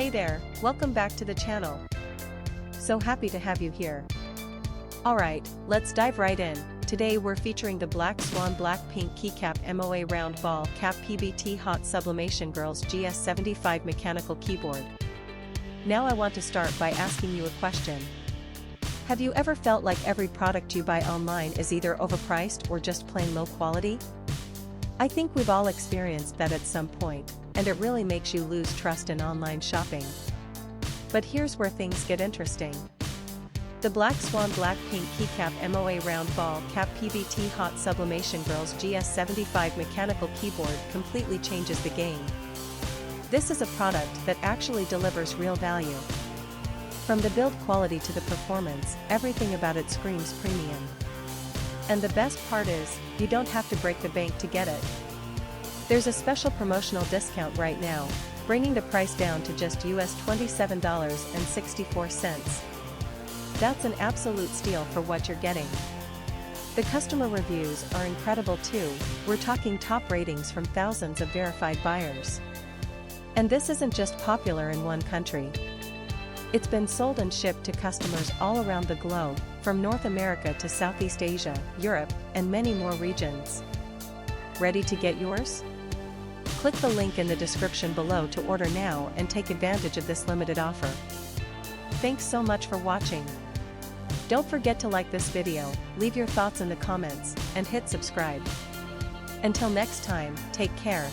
Hey there, welcome back to the channel. So happy to have you here. Alright, let's dive right in. Today we're featuring the Black Swan Black-Pink Keycap MOA Round Ball Cap PBT Hot Sublimation Girls GS75 Mechanical Keyboard. Now I want to start by asking you a question. Have you ever felt like every product you buy online is either overpriced or just plain low quality? I think we've all experienced that at some point, and it really makes you lose trust in online shopping. But here's where things get interesting. The Black Swan Black-Pink Keycap MOA Round Ball Cap PBT Hot Sublimation Girls GS75 Mechanical Keyboard completely changes the game. This is a product that actually delivers real value. From the build quality to the performance, everything about it screams premium. And the best part is, you don't have to break the bank to get it. There's a special promotional discount right now, bringing the price down to just US $27.64. That's an absolute steal for what you're getting. The customer reviews are incredible too, we're talking top ratings from thousands of verified buyers. And this isn't just popular in one country. It's been sold and shipped to customers all around the globe, from North America to Southeast Asia, Europe, and many more regions. Ready to get yours? Click the link in the description below to order now and take advantage of this limited offer. Thanks so much for watching. Don't forget to like this video, leave your thoughts in the comments, and hit subscribe. Until next time, take care.